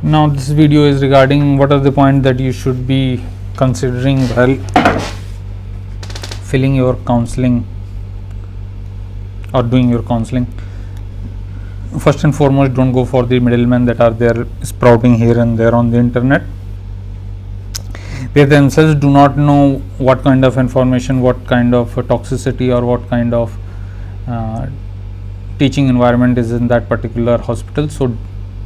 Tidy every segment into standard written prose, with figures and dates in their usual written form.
Now this video is regarding what are the points that you should be considering while filling your counseling or doing your counseling. First and foremost, don't go for the middlemen that are there sprouting here and there on the internet. They themselves do not know what kind of information, what kind of toxicity or what kind of teaching environment is in that particular hospital. So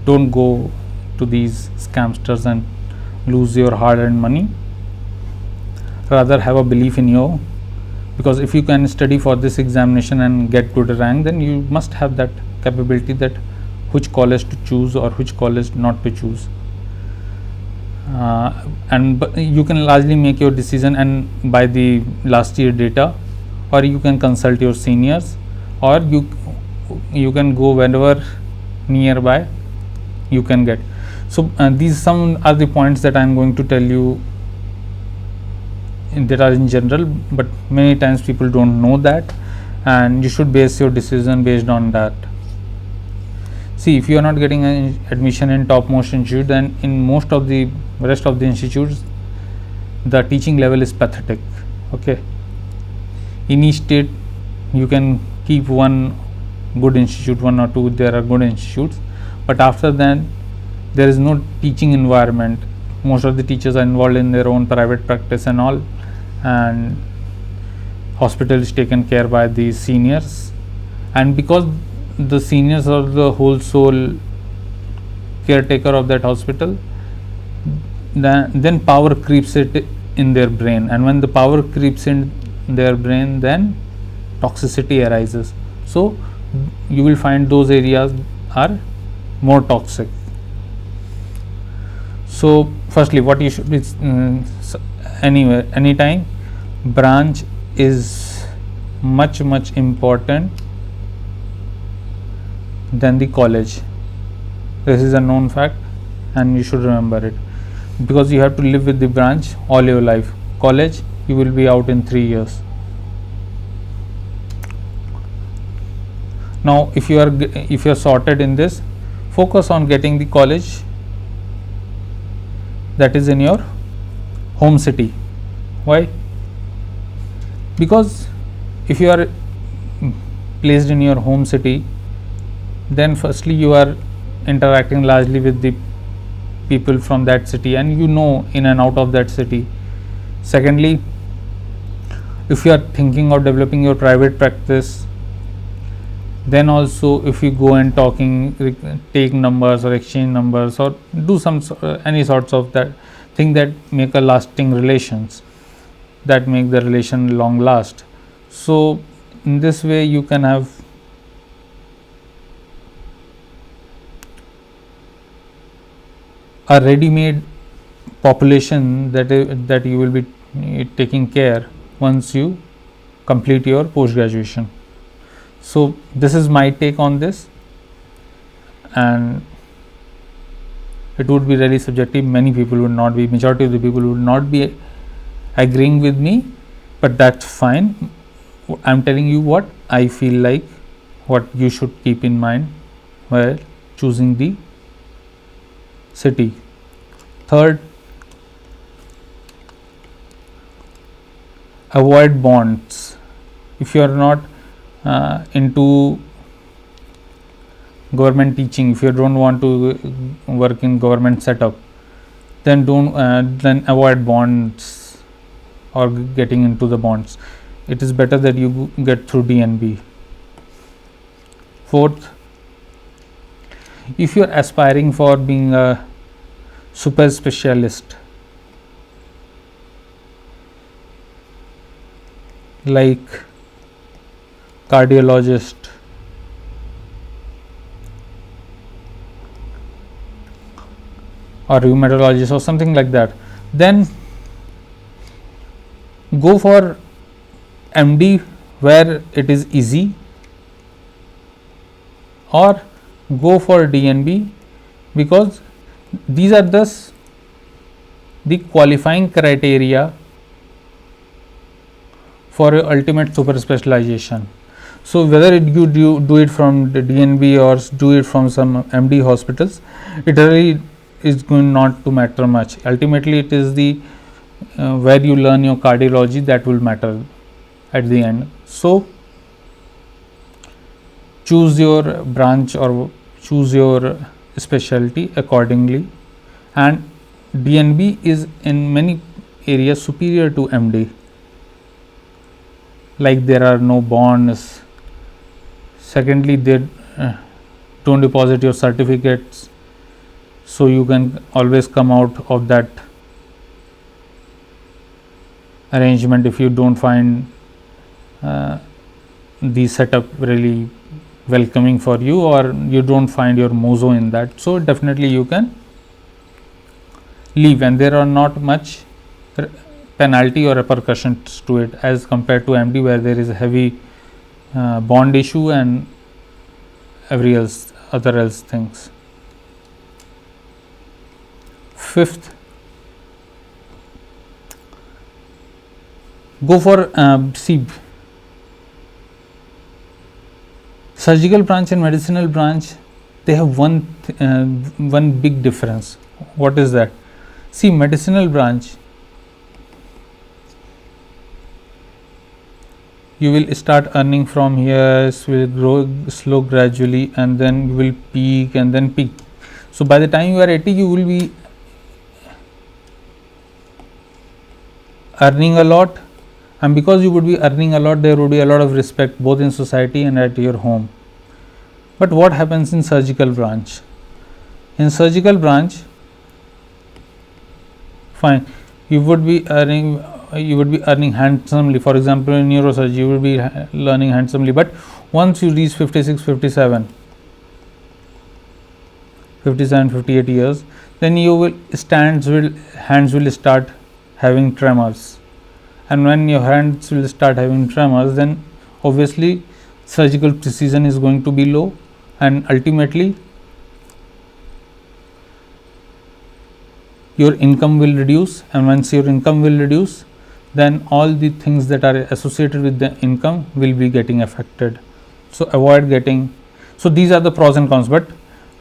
don't go to these scamsters and lose your hard-earned money. Rather have a belief in you, because if you can study for this examination and get good rank, then you must have that capability that which college to choose or which college not to choose. And you can largely make your decision and by the last year data, or you can consult your seniors, or you can go wherever nearby you can get. So these some are the points that I am going to tell you that are in general, but many times people don't know that, and you should base your decision based on that. See, if you are not getting an admission in topmost institute, then in most of the rest of the institutes the teaching level is pathetic. Okay, in each state you can keep one good institute, one or two there are good institutes, but after that there is no teaching environment. Most of the teachers are involved in their own private practice and all, and hospital is taken care by the seniors, and because the seniors are the whole sole caretaker of that hospital, then power creeps it in their brain, and when the power creeps in their brain, then toxicity arises. So you will find those areas are more toxic. So firstly, what you should be anytime, branch is much important than the college. This is a known fact and you should remember it, because you have to live with the branch all your life. College, you will be out in 3 years. Now if you are sorted in this, focus on getting the college that is in your home city. Why? Because if you are placed in your home city, then firstly you are interacting largely with the people from that city and you know in and out of that city. Secondly, if you are thinking of developing your private practice, then also if you go and take numbers or exchange numbers or do some any sorts of that thing that make a lasting relations, that make the relation long last. So in this way you can have a ready-made population that you will be taking care once you complete your post-graduation. So this is my take on this, and it would be really subjective. Many people would not be, majority of the people would not be agreeing with me, but that's fine. I'm telling you what I feel like, what you should keep in mind while choosing the city. Third, avoid bonds. If you are not into government teaching, if you don't want to work in government setup, then then avoid bonds or getting into the bonds. It is better that you get through DNB. Fourth, if you are aspiring for being a super specialist like cardiologist or rheumatologist or something like that, then go for MD where it is easy, or go for DNB, because these are the qualifying criteria for your ultimate super specialization. So whether you do it from the DNB or do it from some MD hospitals, it really is going not to matter much. Ultimately it is the where you learn your cardiology that will matter at the end. So choose your branch or choose your specialty accordingly, and DNB is in many areas superior to MD, like there are no bonds. Secondly, they don't deposit your certificates, so you can always come out of that arrangement if you don't find the setup really welcoming for you, or you don't find your mozo in that. So definitely you can leave, and there are not much penalty or repercussions to it as compared to MD, where there is a heavy bond issue and every else other else things. Fifth, go for surgical branch and medicinal branch. They have one big difference. What is that? See, medicinal branch, you will start earning from here, it will grow slow gradually, and then you will peak and then peak. So by the time you are 80, you will be earning a lot, and because you would be earning a lot, there would be a lot of respect both in society and at your home. But what happens in surgical branch? In surgical branch, fine, you would be earning handsomely. For example, in neurosurgery you will be learning handsomely, but once you reach 56, 57, 58 years, then you will hands will start having tremors, and when your hands will start having tremors, then obviously surgical precision is going to be low, and ultimately your income will reduce, and once your income will reduce, then all the things that are associated with the income will be getting affected. So avoid getting, so these are the pros and cons, but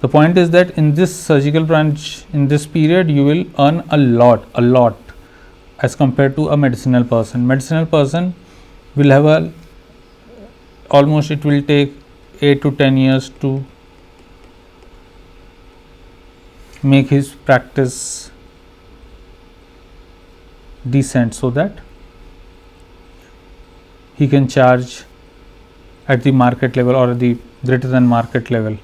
the point is that in this surgical branch, in this period, you will earn a lot as compared to a medicinal person. Medicinal person will have almost, it will take 8 to 10 years to make his practice decent, so that he can charge at the market level or the greater than market level.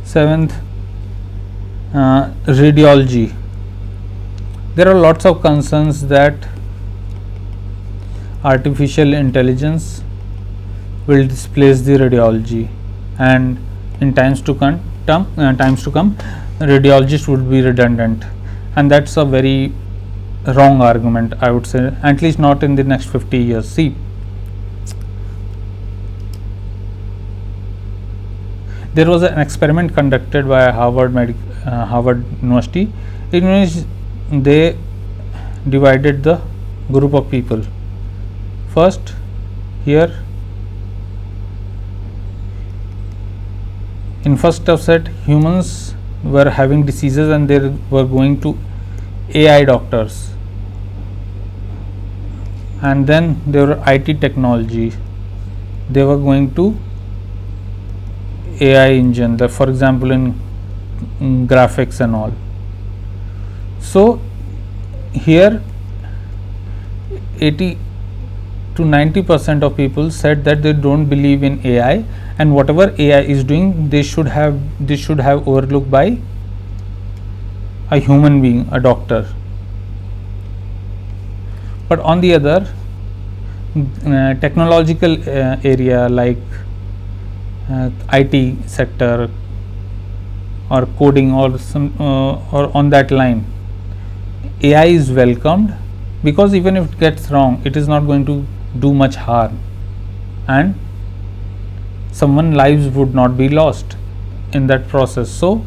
Seventh, radiology. There are lots of concerns that artificial intelligence will displace the radiology, and in times to come, radiologists would be redundant, and that's a very wrong argument, I would say, at least not in the next 50 years. See, there was an experiment conducted by Harvard University, in which they divided the group of people. First, here in first subset, humans were having diseases and they were going to AI doctors, and then there were IT technology, they were going to AI engine, for example in graphics and all. So here 80 to 90% of people said that they don't believe in AI, and whatever AI is doing, they should have overlooked by a human being, a doctor. But on the other, technological area like IT sector or coding or some or on that line, AI is welcomed, because even if it gets wrong, it is not going to do much harm, and someone's lives would not be lost in that process. So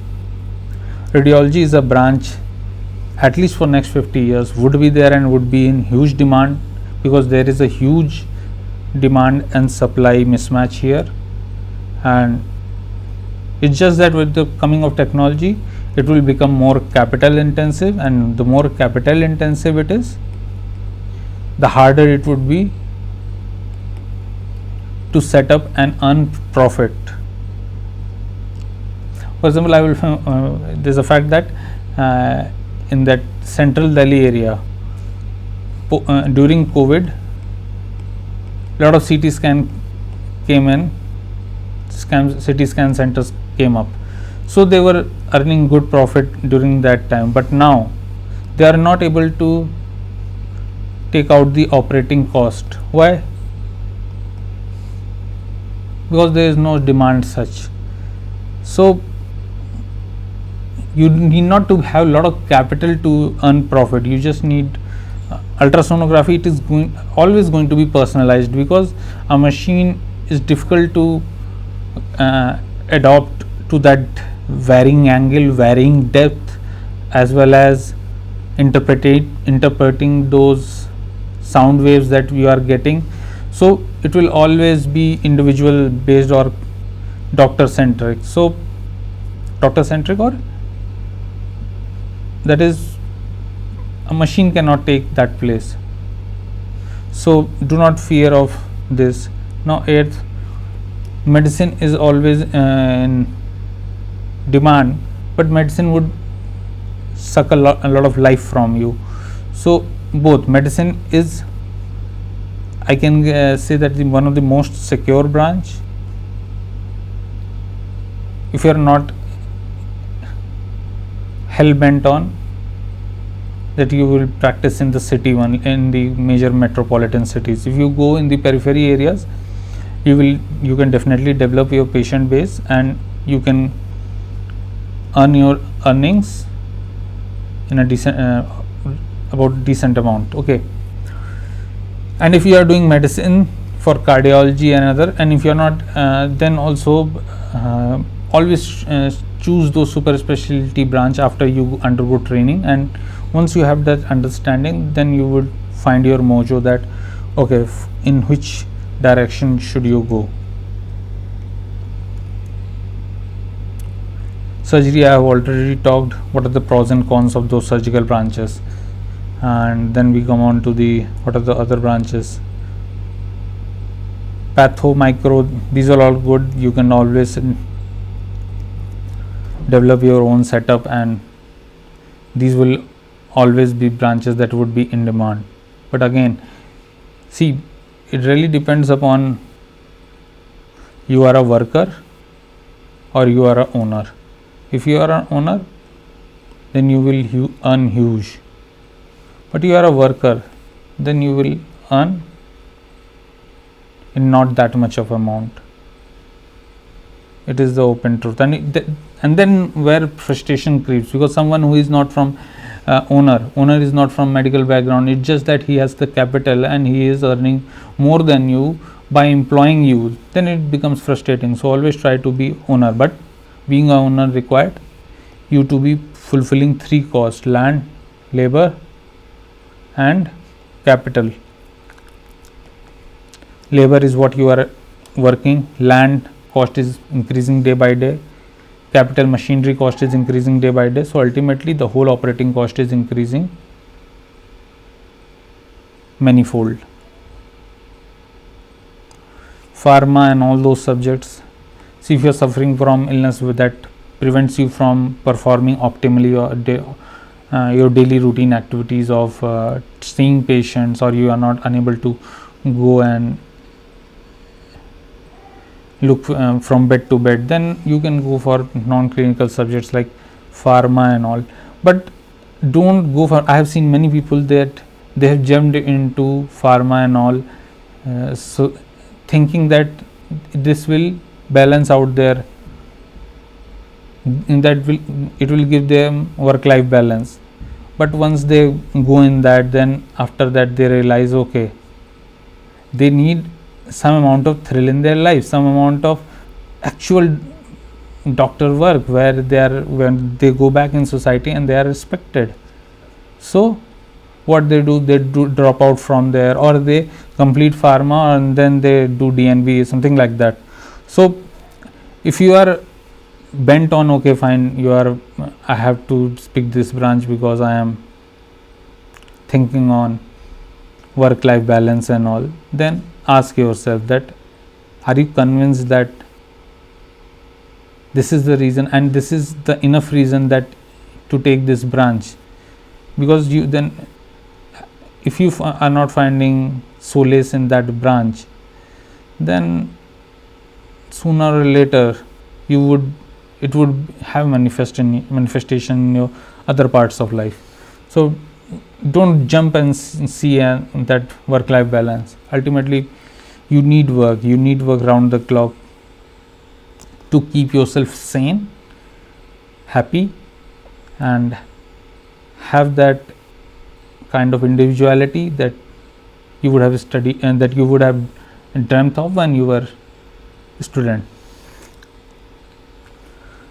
radiology is a branch at least for next 50 years would be there and would be in huge demand, because there is a huge demand and supply mismatch here. And it's just that with the coming of technology, it will become more capital intensive, and the more capital intensive it is, the harder it would be to set up and earn profit. For example, I will there's a fact that in that central Delhi area, during COVID, lot of CT scan came in, CT scan centers came up, so they were earning good profit during that time. But now they are not able to take out the operating cost. Why? Because there is no demand such. So you need not to have a lot of capital to earn profit. You just need ultrasonography. It is always going to be personalized, because a machine is difficult to adopt to that varying angle, varying depth, as well as interpreting those sound waves that you are getting. So it will always be individual based or doctor centric. So doctor centric, or that is, a machine cannot take that place. So do not fear of this. Now medicine is always in demand, but medicine would suck a lot of life from you. So both medicine is, I can say that one of the most secure branch, if you are not hell bent on that you will practice in the city one, in the major metropolitan cities. If you go in the periphery areas, you can definitely develop your patient base, and you can earn your earnings in a decent amount. Okay. And if you are doing medicine for cardiology and other, and if you are not, then also always choose those super specialty branch after you undergo training. And once you have that understanding, then you would find your mojo that okay, in which direction should you go. Surgery, I have already talked what are the pros and cons of those surgical branches, and then we come on to the what are the other branches. Patho, micro, these are all good. You can always develop your own setup, and these will always be branches that would be in demand. But again, see, it really depends upon you are a worker or you are an owner. If you are an owner, then you will earn huge. But you are a worker, then you will earn in not that much of amount. It is the open truth. And then where frustration creeps, because someone who is not from owner is not from medical background, it's just that he has the capital and he is earning more than you by employing you, then it becomes frustrating. So always try to be owner. But being an owner required you to be fulfilling three costs: land, labor and capital. Labor is what you are working, land cost is increasing day by day, capital machinery cost is increasing day by day. So ultimately the whole operating cost is increasing manifold. Pharma and all those subjects, see, if you are suffering from illness that prevents you from performing optimally your daily routine activities of seeing patients, or you are not unable to go and look from bed to bed, then you can go for non-clinical subjects like pharma and all. But don't go for, I have seen many people that they have jumped into pharma and all, so thinking that this will balance out their, it will give them work-life balance. But once they go in that, then after that they realize okay, they need some amount of thrill in their life, some amount of actual doctor work where when they go back in society and they are respected. So what they do drop out from there, or they complete pharma and then they do DNB, something like that. So if you are bent on, okay fine, I have to pick this branch because I am thinking on work life balance and all, then ask yourself that, are you convinced that this is the reason and this is the enough reason that to take this branch? Because you then, if you are not finding solace in that branch, then sooner or later it would have manifestation in your other parts of life. So don't jump and see that work life balance. Ultimately you need work round the clock to keep yourself sane, happy, and have that kind of individuality that you would have studied and that you would have dreamt of when you were a student.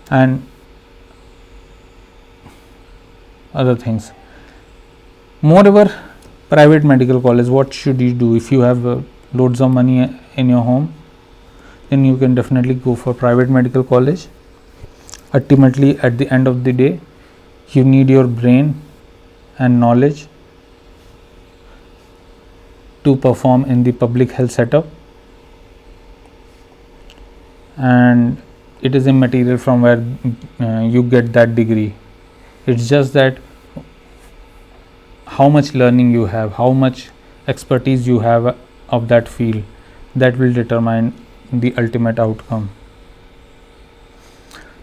And other things. Moreover, private medical college, what should you do? If you have loads of money in your home, then you can definitely go for private medical college. Ultimately, at the end of the day, you need your brain and knowledge to perform in the public health setup, and it is immaterial from where you get that degree. It's just that how much learning you have, how much expertise you have of that field, that will determine the ultimate outcome.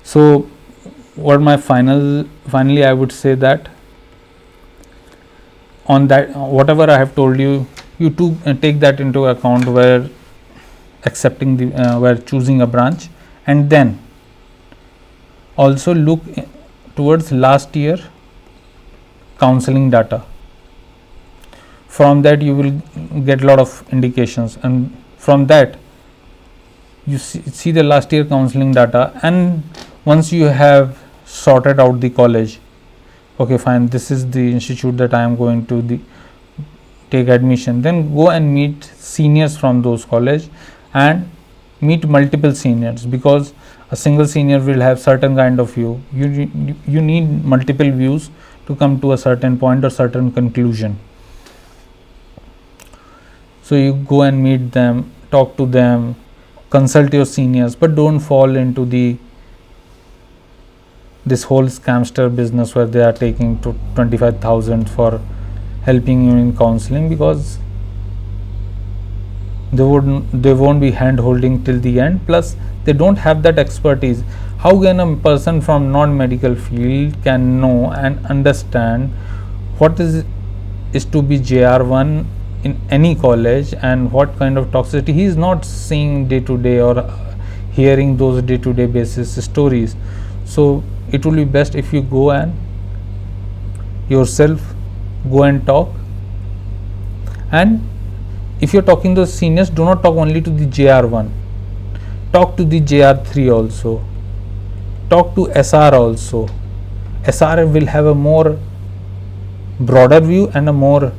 So what my finally I would say that on that, whatever I have told you, you too take that into account where accepting the where choosing a branch, and then also look towards last year counseling data. From that you will get a lot of indications, and from that you see the last year counseling data, and once you have sorted out the college, okay fine, this is the institute that I am going to take admission, then go and meet seniors from those college and meet multiple seniors, because a single senior will have certain kind of view. You need multiple views to come to a certain point or certain conclusion. So you go and meet them, talk to them, consult your seniors, but don't fall into this whole scamster business where they are taking 25,000 for helping you in counseling, because they won't be hand holding till the end, plus they don't have that expertise. How can a person from non-medical field can know and understand what is to be JR1 in any college and what kind of toxicity? He is not seeing day to day or hearing those day to day basis stories. So it will be best if you go and yourself go and talk, and if you are talking to the seniors, do not talk only to the JR1, talk to the JR3 also, talk to SR also. SR will have a more broader view and a more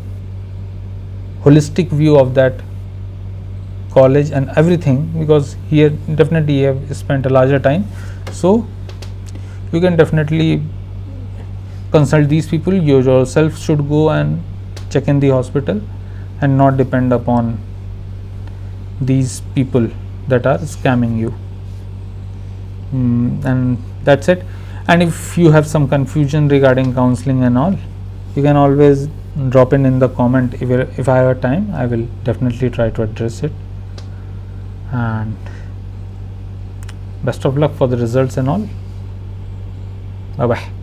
holistic view of that college and everything, because here definitely you have spent a larger time. So you can definitely consult these people. You yourself should go and check in the hospital and not depend upon these people that are scamming you. And that's it. And if you have some confusion regarding counseling and all, you can always drop in the comment. If I have time, I will definitely try to address it. And best of luck for the results and all. Bye bye.